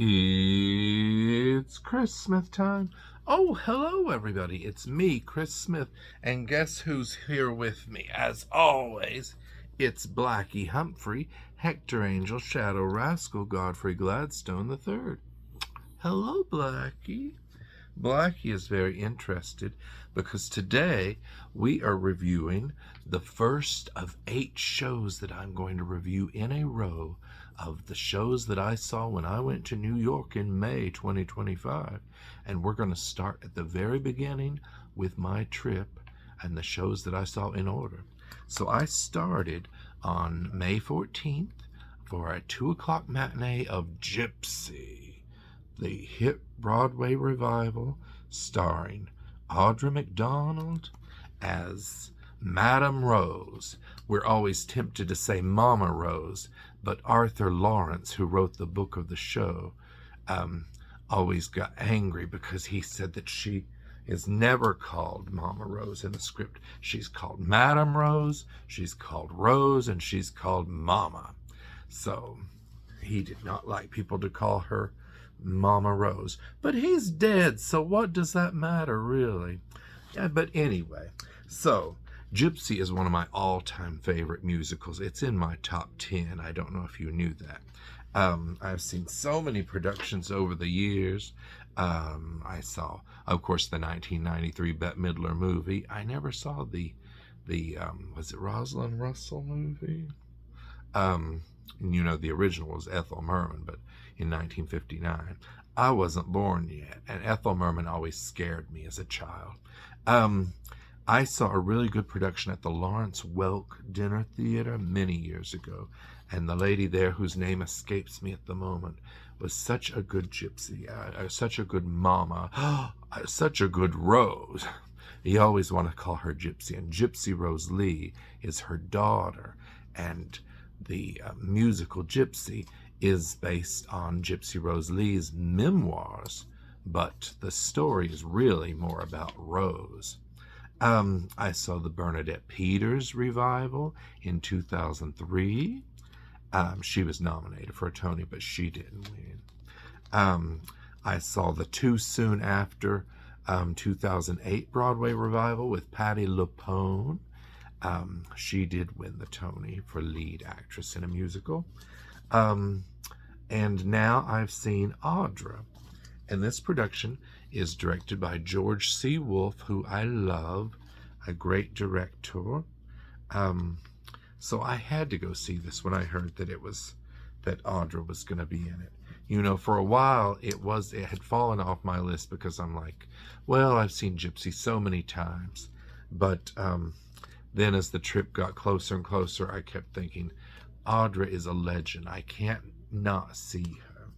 It's Christmas time. Oh, hello, everybody. It's me, Chris Smith. And guess who's here with me? As always, it's Blackie Humphrey, Hector Angel, Shadow Rascal, Godfrey Gladstone III. Hello, Blackie. Blackie is very interested because today we are reviewing the first of 8 shows that I'm going to review in a row of the shows that I saw when I went to New York in May 2025. And we're going to start at the very beginning with my trip and the shows that I saw in order. So I started on May 14th for a 2 o'clock matinee of Gypsy, the hit Broadway revival starring Audra McDonald as Madame Rose. We're always tempted to say Mama Rose, but Arthur Lawrence, who wrote the book of the show, always got angry because he said that she is never called Mama Rose in the script. She's called Madame Rose, she's called Rose, and she's called Mama. So he did not like people to call her Mama Rose. But he's dead, so what does that matter, really? Yeah, but anyway, so Gypsy is one of my all-time favorite musicals. It's in my top 10. I don't know if you knew that. I've seen so many productions over the years. I saw, of course, the 1993 Bette Midler movie. I never saw the was it Rosalind Russell movie? You know, the original was Ethel Merman, but in 1959. I wasn't born yet, and Ethel Merman always scared me as a child. I saw a really good production at the Lawrence Welk Dinner Theater many years ago, and the lady there, whose name escapes me at the moment, was such a good Gypsy, such a good Mama, such a good Rose. You always want to call her Gypsy, and Gypsy Rose Lee is her daughter, and the musical Gypsy is based on Gypsy Rose Lee's memoirs, but the story is really more about Rose. I saw the Bernadette Peters revival in 2003. She was nominated for a Tony, but she didn't win. I saw the Too Soon After 2008 Broadway revival with Patti LuPone. She did win the Tony for lead actress in a musical. And now I've seen Audra. And this production is directed by George C. Wolfe, who I love, a great director. So I had to go see this when I heard that Audra was going to be in it. You know, for a while it had fallen off my list because I'm like, well, I've seen Gypsy so many times. But then as the trip got closer and closer, I kept thinking, Audra is a legend. I can't not see her.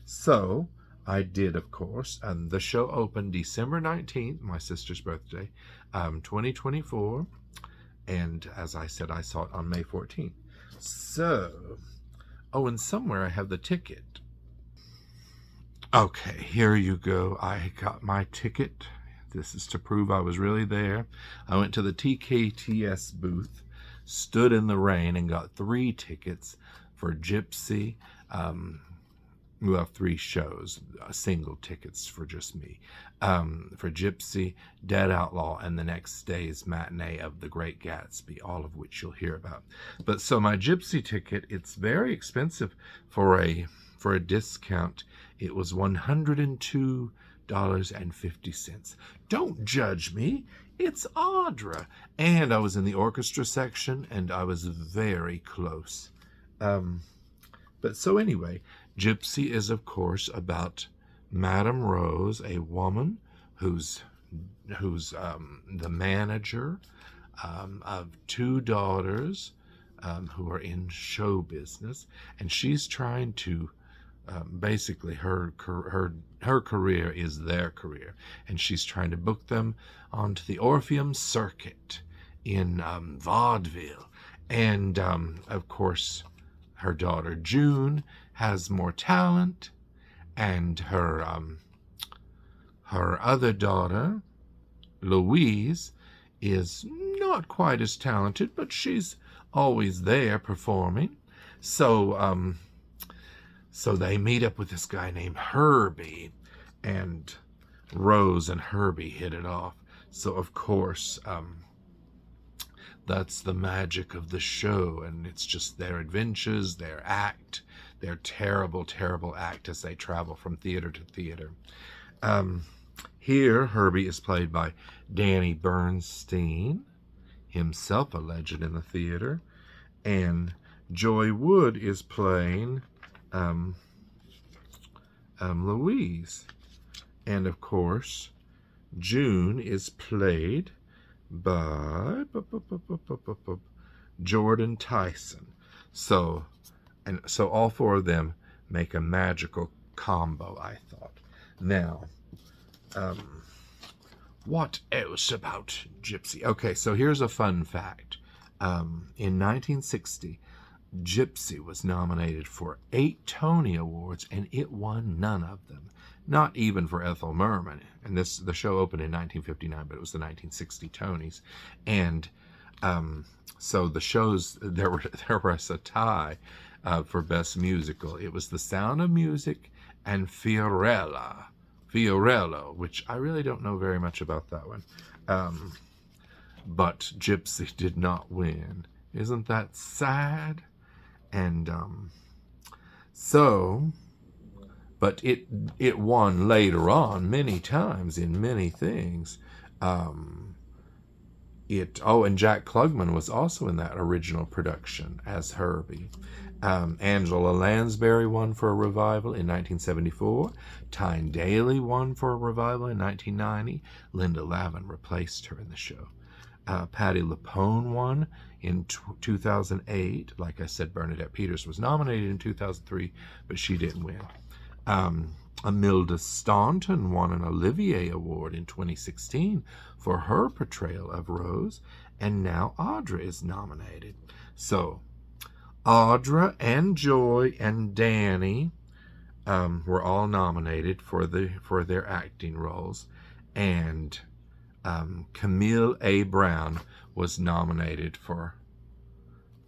So I did, of course, and the show opened December 19th, my sister's birthday, 2024, and as I said, I saw it on May 14th. So, oh, and somewhere I have the ticket. Okay, here you go. I got my ticket. This is to prove I was really there. I went to the TKTS booth, stood in the rain, and got 3 tickets for Gypsy. We have 3 shows, single tickets for just me. For Gypsy, Dead Outlaw, and the next day's matinee of The Great Gatsby, all of which you'll hear about. But so my Gypsy ticket, it's very expensive for a discount. It was $102.50. Don't judge me. It's Audra. And I was in the orchestra section, and I was very close. But so anyway, Gypsy is, of course, about Madame Rose, a woman who's the manager of 2 daughters who are in show business, and she's trying to basically her career is their career, and she's trying to book them onto the Orpheum circuit in vaudeville, and of course her daughter June has more talent, and her other daughter Louise is not quite as talented, but she's always there performing. So So they meet up with this guy named Herbie, and Rose and Herbie hit it off. So of course, that's the magic of the show, and it's just their adventures, their act, their terrible, terrible act as they travel from theater to theater. Here, Herbie is played by Danny Burstein, himself a legend in the theater, and Joy Wood is playing Louise. And of course, June is played by Jordan Tyson. So all four of them make a magical combo, I thought. Now, what else about Gypsy? Okay, so here's a fun fact. In 1960, Gypsy was nominated for 8 Tony Awards, and it won none of them. Not even for Ethel Merman. And the show opened in 1959, but it was the 1960 Tonys. And so the shows, there was a tie for Best Musical. It was The Sound of Music and Fiorello, which I really don't know very much about that one. But Gypsy did not win. Isn't that sad? And but it won later on many times in many things. And Jack Klugman was also in that original production as Herbie. Angela Lansbury won for a revival in 1974. Tyne Daly won for a revival in 1990. Linda Lavin replaced her in the show. Patti LuPone won in 2008. Like I said, Bernadette Peters was nominated in 2003, but she didn't win. Imelda Staunton won an Olivier Award in 2016 for her portrayal of Rose, and now Audra is nominated. So Audra and Joy and Danny were all nominated for their acting roles, and Camille A. Brown was nominated for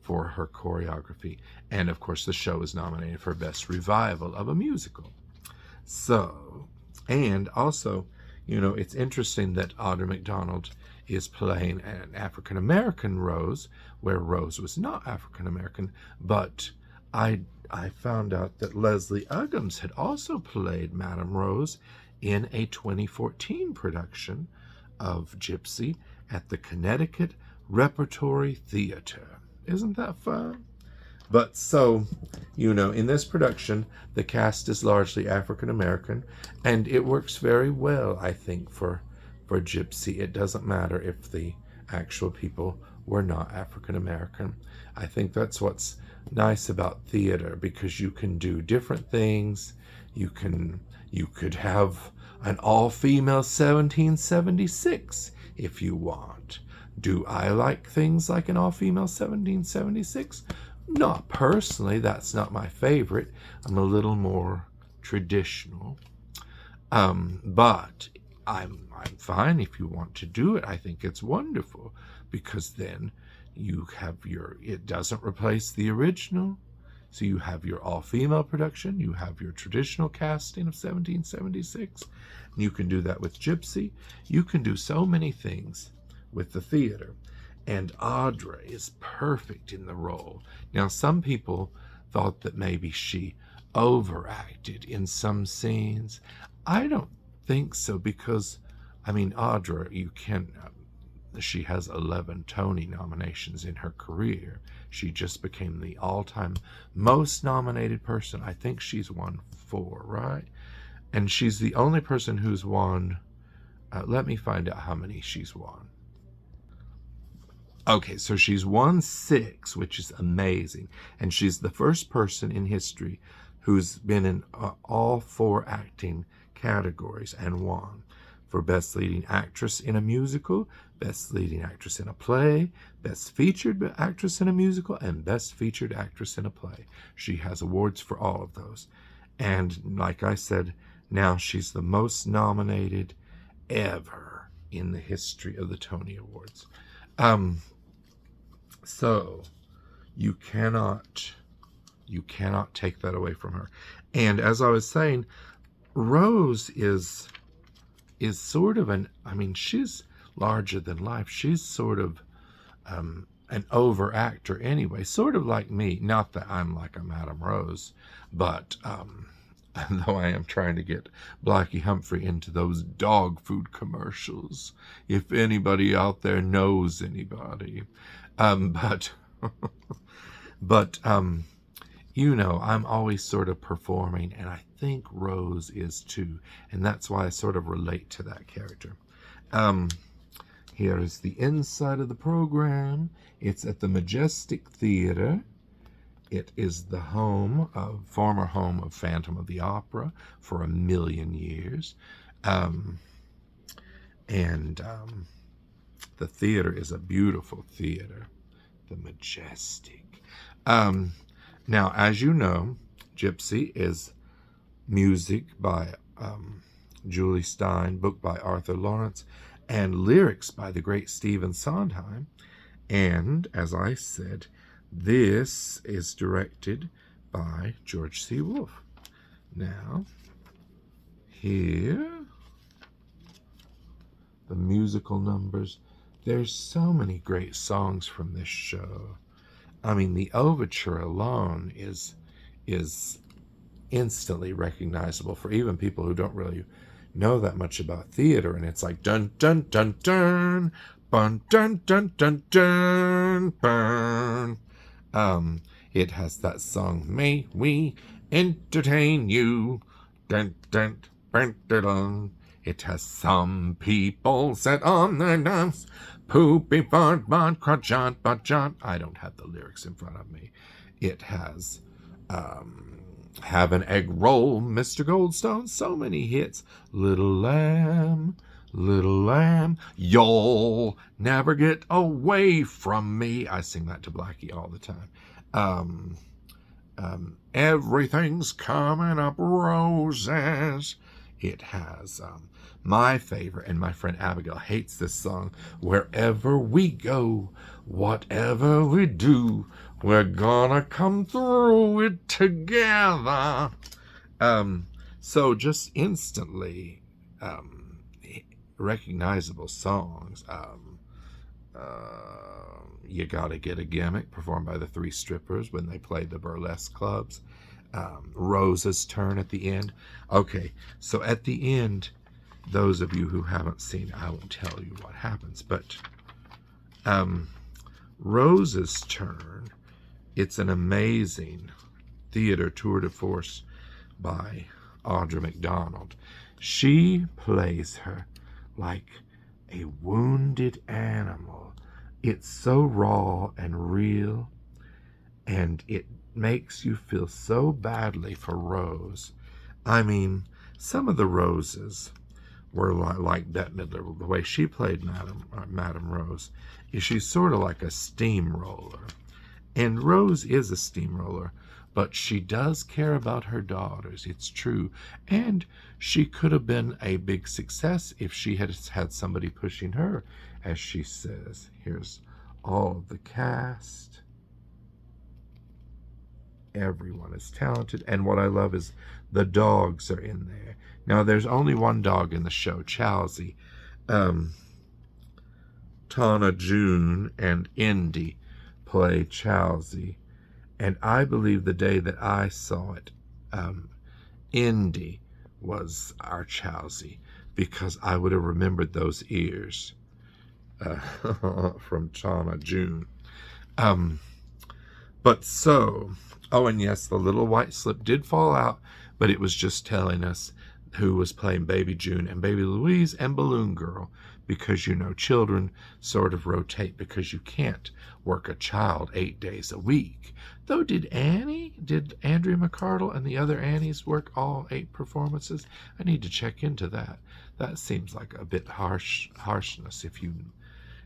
her choreography, and of course the show was nominated for Best Revival of a Musical. So, and also, it's interesting that Audra McDonald is playing an African American Rose, where Rose was not African American, but I found out that Leslie Uggams had also played Madame Rose in a 2014 production of Gypsy at the Connecticut Repertory Theater. Isn't that fun? But so, in this production, the cast is largely African American, and it works very well, I think, for Gypsy. It doesn't matter if the actual people were not African American. I think that's what's nice about theater, because you can do different things. You could have an all-female 1776 if you want. Do I like things like an all-female 1776? Not personally. That's not my favorite. I'm a little more traditional. But I'm fine if you want to do it. I think it's wonderful, because then you have it doesn't replace the original. So you have your all-female production, you have your traditional casting of 1776. And you can do that with Gypsy. You can do so many things with the theater. And Audra is perfect in the role. Now, some people thought that maybe she overacted in some scenes. I don't think so, because, Audra, she has 11 Tony nominations in her career. She just became the all-time most nominated person. I think she's won 4, right? And she's the only person who's won, let me find out how many she's won. Okay, so she's won 6, which is amazing. And she's the first person in history who's been in all 4 acting categories and won. For Best Leading Actress in a Musical, Best Leading Actress in a Play, Best Featured Actress in a Musical, and Best Featured Actress in a Play. She has awards for all of those. And like I said, now she's the most nominated ever in the history of the Tony Awards. So you cannot You cannot take that away from her. And as I was saying, Rose is sort of she's larger than life. She's sort of an over actor anyway, sort of like me. Not that I'm like a Madame Rose, but though I am trying to get Blackie Humphrey into those dog food commercials, if anybody out there knows anybody. But I'm always sort of performing, and I think Rose is too, and that's why I sort of relate to that character. Here is the inside of the program. It's at the Majestic Theater. It is the former home of Phantom of the Opera for 1,000,000 years. The theater is a beautiful theater, the Majestic. Now, as you know, Gypsy is music by Julie Stein, book by Arthur Lawrence, and lyrics by the great Stephen Sondheim. And, as I said, this is directed by George C. Wolfe. Now, here, the musical numbers. There's so many great songs from this show. I mean, the overture alone is instantly recognizable for even people who don't really know that much about theater. And it's like dun dun dun dun, bun dun dun dun dun burn. It has that song, "May We Entertain You," dun dun dun dun dun. It has "Some People Sit on Their Nuts, Poopy Fart Bot Crotchot Botchot." I don't have the lyrics in front of me. It has "Have an Egg Roll, Mr. Goldstone." So many hits. "Little Lamb, Little Lamb, You'll Never Get Away From Me." I sing that to Blackie all the time. "Everything's Coming Up Roses." It has my favorite, and my friend Abigail hates this song, "Wherever we go, whatever we do, we're gonna come through it together." So just instantly recognizable songs. "You Gotta Get a Gimmick," performed by the Three Strippers when they played the burlesque clubs. "Rose's Turn" at the end. Okay, so at the end, those of you who haven't seen it, I won't tell you what happens, but Rose's Turn, it's an amazing theater tour de force by Audra McDonald. She plays her like a wounded animal. It's so raw and real, and it makes you feel so badly for Rose. I mean, some of the Roses were like Bette Midler. The way she played Madame Rose is she's sort of like a steamroller. And Rose is a steamroller, but she does care about her daughters. It's true. And she could have been a big success if she had had somebody pushing her, as she says. Here's all of the cast. Everyone is talented, and what I love is the dogs are in there. Now, there's only one dog in the show, Chelsea. Tana June and Indy play Chelsea, and I believe the day that I saw it, Indy was our Chelsea, because I would have remembered those ears from Tana June. But so... Oh, and yes, the little white slip did fall out, but it was just telling us who was playing Baby June and Baby Louise and Balloon Girl, because, children sort of rotate, because you can't work a child 8 days a week. Though, did Andrea McCardle and the other Annies work all 8 performances? I need to check into that. That seems like a bit harshness.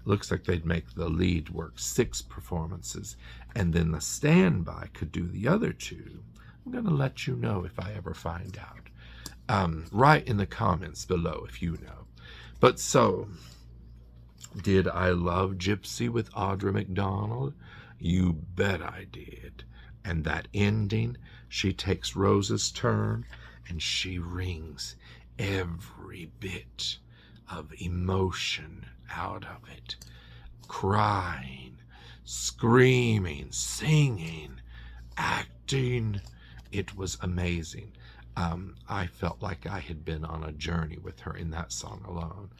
Looks like they'd make the lead work 6 performances, and then the standby could do the other 2. I'm going to let you know if I ever find out. Write in the comments below if you know. But so, did I love Gypsy with Audra McDonald? You bet I did. And that ending, she takes Rose's turn and she wrings every bit of emotion out of it. Crying, screaming, singing, acting. It was amazing. I felt like I had been on a journey with her in that song alone.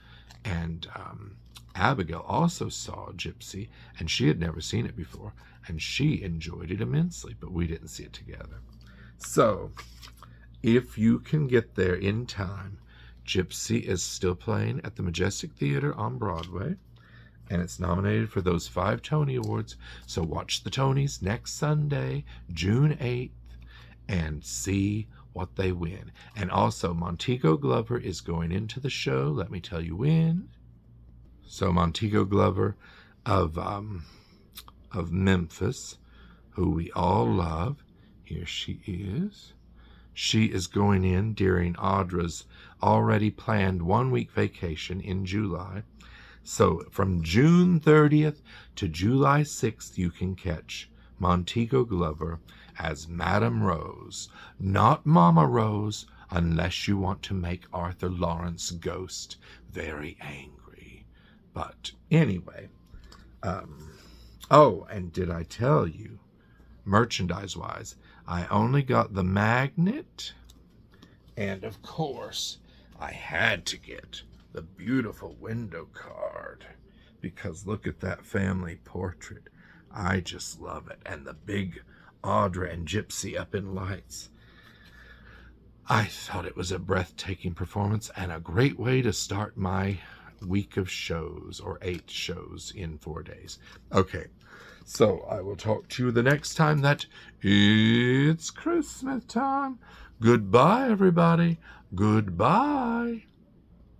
And Abigail also saw Gypsy, and she had never seen it before, and she enjoyed it immensely, but we didn't see it together. So, if you can get there in time, Gypsy is still playing at the Majestic Theater on Broadway, and it's nominated for those 5 Tony Awards. So watch the Tonys next Sunday, June 8th, and see what they win. And also, Montego Glover is going into the show. Let me tell you when. So Montego Glover of Memphis, who we all love. Here she is. She is going in during Audra's already planned 1-week vacation in July. So from June 30th to July 6th, you can catch Montego Glover as Madame Rose, not Mama Rose, unless you want to make Arthur Lawrence Ghost very angry. But anyway, oh, and did I tell you, merchandise-wise, I only got the magnet, and of course, I had to get the beautiful window card, because look at that family portrait. I just love it. And the big Audra and Gypsy up in lights. I thought it was a breathtaking performance and a great way to start my week of shows, or 8 shows in 4 days. Okay, so I will talk to you the next time that it's Christmas time. Goodbye, everybody. Goodbye.